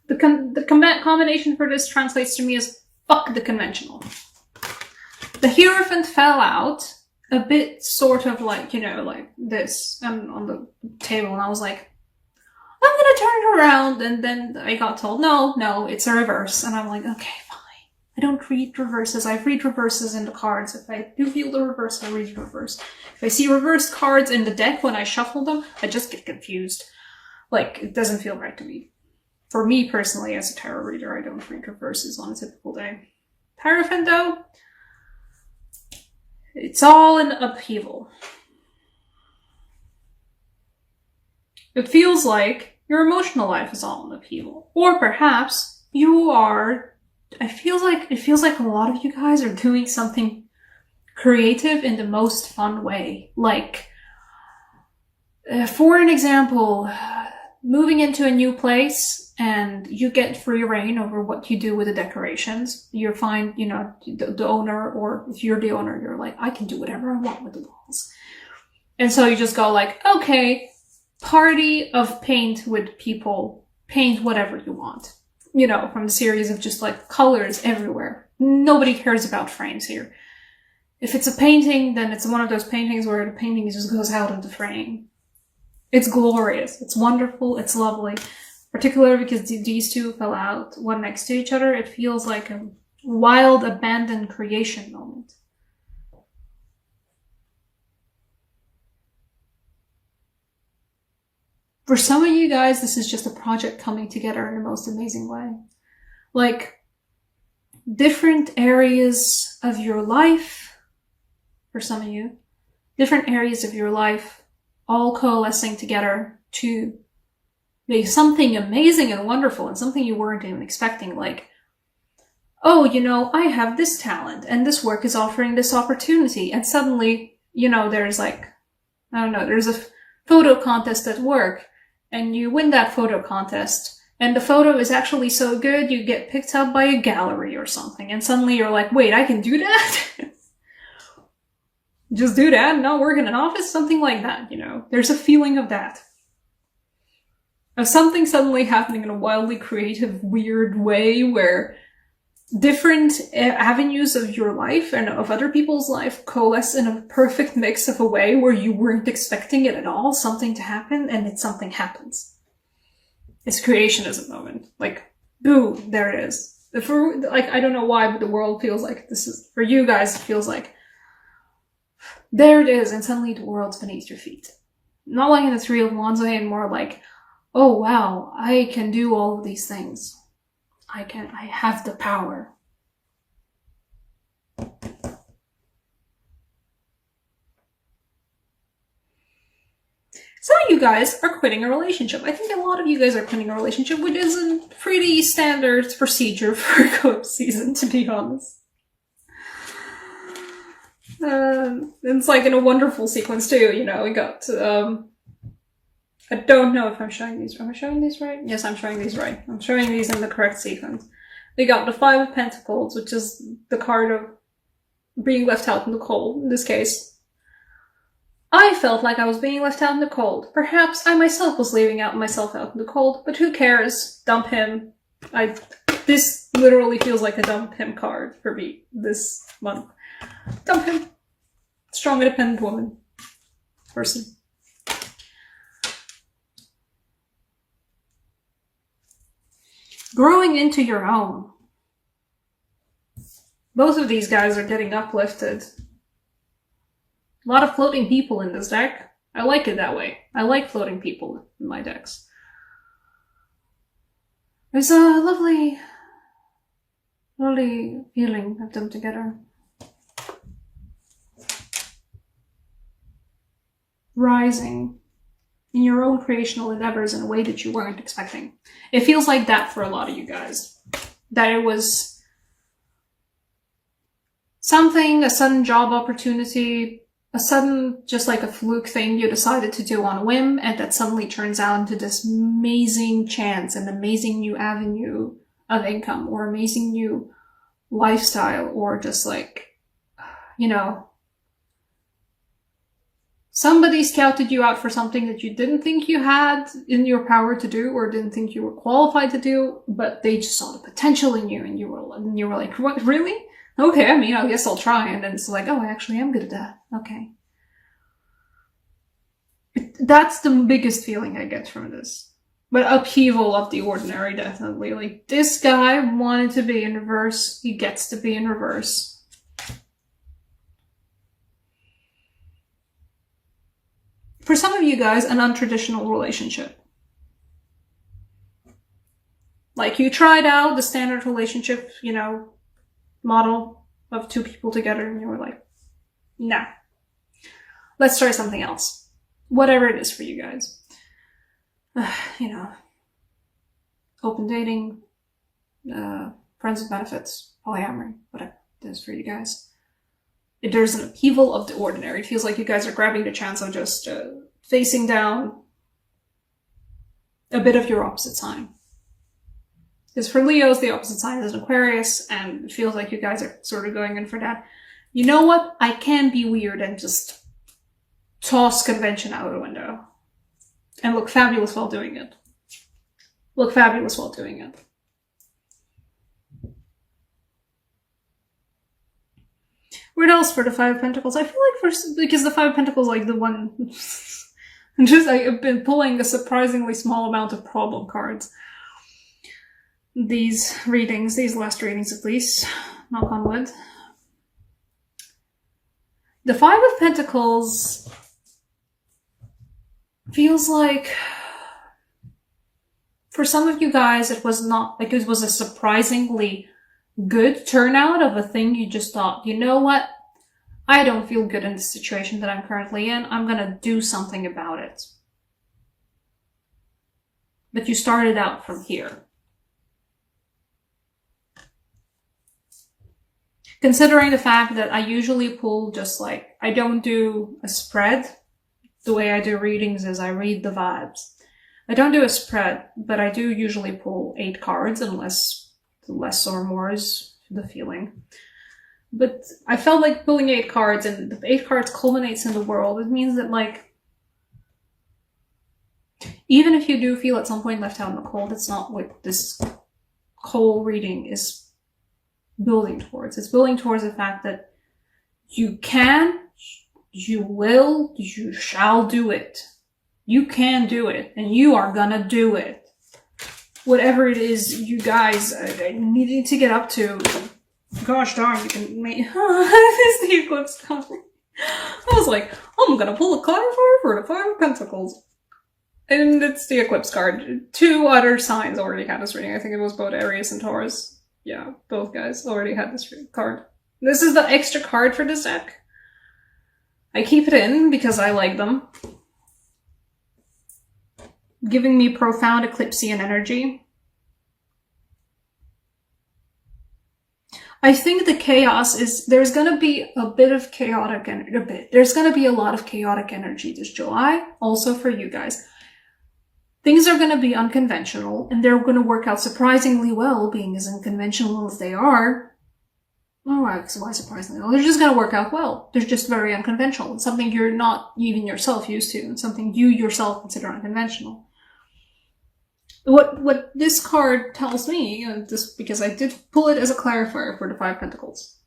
The combination for this translates to me as fuck the conventional. The Hierophant fell out a bit sort of like, like this on the table, and I was like, I'm gonna turn it around, and then I got told, no, it's a reverse, and I'm like, okay, fine. I don't read reverses. I read reverses in the cards. If I do feel the reverse, I read the reverse. If I see reversed cards in the deck when I shuffle them, I just get confused. Like, it doesn't feel right to me. For me personally, as a tarot reader, I don't read reverses on a typical day. Hierophant, though, it's all in upheaval. It feels like your emotional life is all in upheaval. Or perhaps you are... It feels like a lot of you guys are doing something creative in the most fun way. Like, for an example, moving into a new place and you get free reign over what you do with the decorations. You're fine, the owner, or if you're the owner, you're like, I can do whatever I want with the walls. And so you just go like, okay, party of paint with people, paint whatever you want. From the series of just like colors everywhere. Nobody cares about frames here. If it's a painting, then it's one of those paintings where the painting just goes out of the frame. It's glorious. It's wonderful. It's lovely. Particularly because these two fell out one next to each other. It feels like a wild, abandoned creation moment. For some of you guys, this is just a project coming together in the most amazing way. Like, different areas of your life, for some of you, different areas of your life all coalescing together to make something amazing and wonderful and something you weren't even expecting. Like, oh, I have this talent and this work is offering this opportunity. And suddenly, there's like, I don't know, there's a photo contest at work. And you win that photo contest, and the photo is actually so good, you get picked up by a gallery or something, and suddenly you're like, wait, I can do that? Just do that and not work in an office? Something like that, There's a feeling of that. Of something suddenly happening in a wildly creative, weird way where different avenues of your life and of other people's life coalesce in a perfect mix of a way where you weren't expecting it at all, something to happen, and something happens. It's creationism moment. Like, boom, there it is. I don't know why, but the world feels like this is, for you guys, it feels like, there it is, and suddenly the world's beneath your feet. Not like in the Three of Wands way, and more like, oh wow, I can do all of these things. I have the power. Some of you guys are quitting a relationship. I think a lot of you guys are quitting a relationship, which is a pretty standard procedure for a coach season, to be honest. It's like in a wonderful sequence too, we got, I don't know if I'm showing these. Am I showing these right? Yes, I'm showing these right. I'm showing these in the correct sequence. We got the Five of Pentacles, which is the card of being left out in the cold, in this case. I felt like I was being left out in the cold. Perhaps I myself was leaving myself out in the cold, but who cares? Dump him. This literally feels like a dump him card for me this month. Dump him. Strong, independent woman. Person. Growing into your own. Both of these guys are getting uplifted. A lot of floating people in this deck. I like it that way. I like floating people in my decks. There's a lovely feeling of them together. Rising in your own creational endeavors in a way that you weren't expecting. It feels like that for a lot of you guys. That it was something, a sudden job opportunity, a sudden, just like a fluke thing you decided to do on a whim, and that suddenly turns out into this amazing chance, an amazing new avenue of income, or amazing new lifestyle, or just like, Somebody scouted you out for something that you didn't think you had in your power to do or didn't think you were qualified to do, but they just saw the potential in you and you were like, what, really? Okay, I mean, I guess I'll try. And then it's like, oh, I actually am good at that. Okay. That's the biggest feeling I get from this. But upheaval of the ordinary, definitely. Like, this guy wanted to be in reverse. He gets to be in reverse. For some of you guys, an untraditional relationship. Like, you tried out the standard relationship, model of two people together, and you were like, nah. Let's try something else. Whatever it is for you guys. Open dating, friends with benefits, polyamory, whatever it is for you guys. There's an upheaval of the ordinary. It feels like you guys are grabbing the chance of just facing down a bit of your opposite sign. Because for Leos, the opposite sign is an Aquarius, and it feels like you guys are sort of going in for that. You know what? I can be weird and just toss convention out the window. And look fabulous while doing it. Look fabulous while doing it. What else for the Five of Pentacles? I feel like because the Five of Pentacles, like the one, I've been pulling a surprisingly small amount of problem cards. These last readings at least, knock on wood. The Five of Pentacles feels like, for some of you guys, it was a surprisingly good turnout of a thing you just thought, you know what? I don't feel good in the situation that I'm currently in. I'm gonna do something about it. But you started out from here. Considering the fact that I usually pull just like, I don't do a spread. The way I do readings is I read the vibes. I don't do a spread, but I do usually pull 8 cards unless less or more is the feeling. But I felt like pulling 8 cards, and the 8 cards culminates in the world. It means that, like, even if you do feel at some point left out in the cold, it's not what this whole reading is building towards. It's building towards the fact that you can, you will, you shall do it. You can do it, and you are gonna do it. Whatever it is you guys needing to get up to, gosh darn, you can make, this is the eclipse card. I was like, I'm gonna pull a clarifier for the Five of Pentacles. And it's the eclipse card. 2 other signs already had this reading. I think it was both Aries and Taurus. Yeah, both guys already had this card. This is the extra card for this deck. I keep it in because I like them. Giving me profound eclipsean energy. I think the chaos is, there's gonna be a bit of chaotic energy, there's gonna be a lot of chaotic energy this July, also for you guys. Things are gonna be unconventional, and they're gonna work out surprisingly well, being as unconventional as they are. Oh, why surprisingly well? They're just gonna work out well. They're just very unconventional. It's something you're not even yourself used to, and something you yourself consider unconventional. What this card tells me, and this because I did pull it as a clarifier for the Five of Pentacles.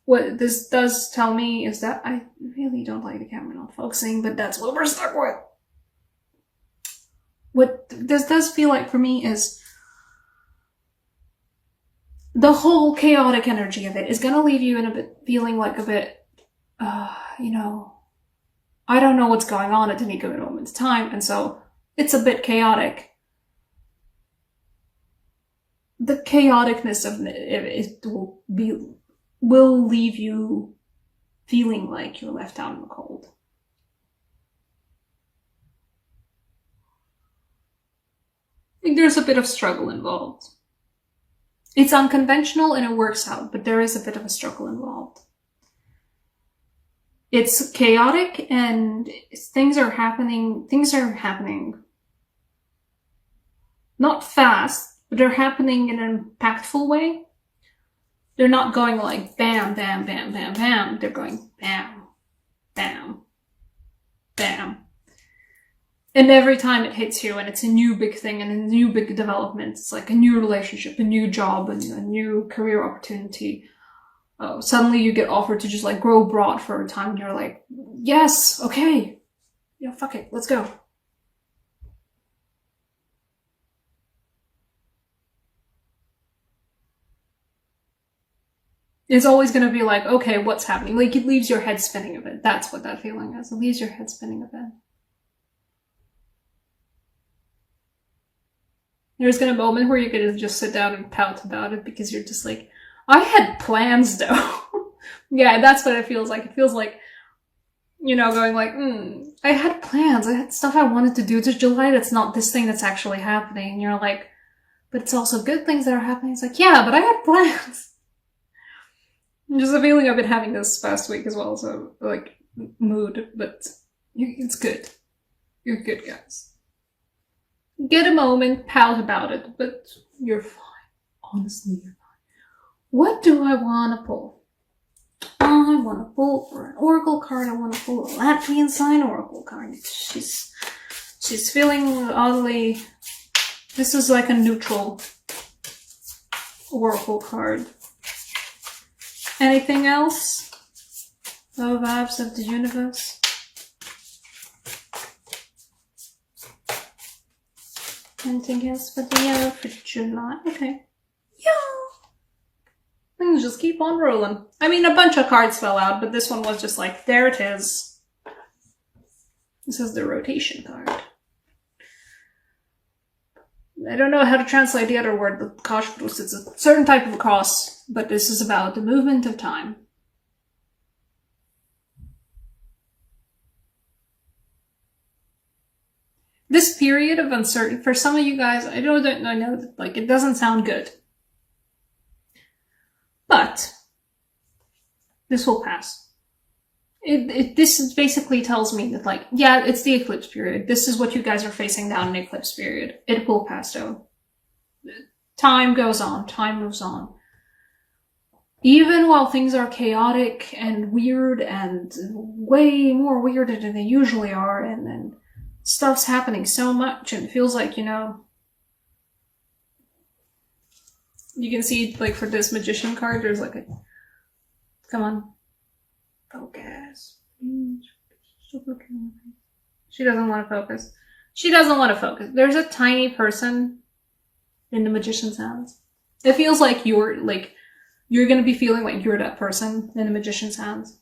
What this does tell me is that I really don't like the camera not focusing, but that's what we're stuck with. What this does feel like for me is the whole chaotic energy of it is gonna leave you in a bit, feeling like a bit, I don't know what's going on at any given moment in time, and so it's a bit chaotic. The chaoticness of it will leave you feeling like you're left out in the cold. I think there's a bit of struggle involved. It's unconventional and it works out, but there is a bit of a struggle involved. It's chaotic and things are happening not fast, but they're happening in an impactful way. They're not going like bam, bam, bam, bam, bam. They're going bam, bam, bam. And every time it hits you and it's a new big thing and a new big development, it's like a new relationship, a new job, and a new career opportunity. Suddenly you get offered to just like grow broad for a time and you're like, yes, okay. Yeah, fuck it, let's go. It's always going to be like, okay, what's happening? Like, it leaves your head spinning a bit. That's what that feeling is. It leaves your head spinning a bit. There's going to be a moment where you're going to just sit down and pout about it because you're just like, I had plans though. Yeah, that's what it feels like. It feels like, you know, going like, I had plans. I had stuff I wanted to do. It's July. That's not this thing that's actually happening. And you're like, but it's also good things that are happening. It's like, yeah, but I had plans. Just a feeling I've been having this past week as well, so, like, mood, but it's good. You're good, guys. Get a moment, pout about it, but you're fine. Honestly, you're fine. What do I want to pull? I want to pull for an oracle card. I want to pull a Latvian sign oracle card. She's feeling oddly... This is like a neutral oracle card. Anything else? Low vibes of the universe. Anything else for the year for July? Okay. Yeah. Things just keep on rolling. I mean, a bunch of cards fell out, but this one was just like, there it is. This is the rotation card. I don't know how to translate the other word, but Koshbrus, it's a certain type of cross, but this is about the movement of time. This period of uncertainty, for some of you guys, I know that, like, it doesn't sound good. But this will pass. This basically tells me that, like, yeah, it's the eclipse period. This is what you guys are facing down in eclipse period. It will pass though. Time goes on. Time moves on. Even while things are chaotic and weird and way more weirder than they usually are, and stuff's happening so much, and it feels like, you know, you can see, like, for this magician card, there's like a, come on. Focus. She doesn't want to focus. She doesn't want to focus. There's a tiny person in the magician's hands. It feels like you're going to be feeling like you're that person in the magician's hands.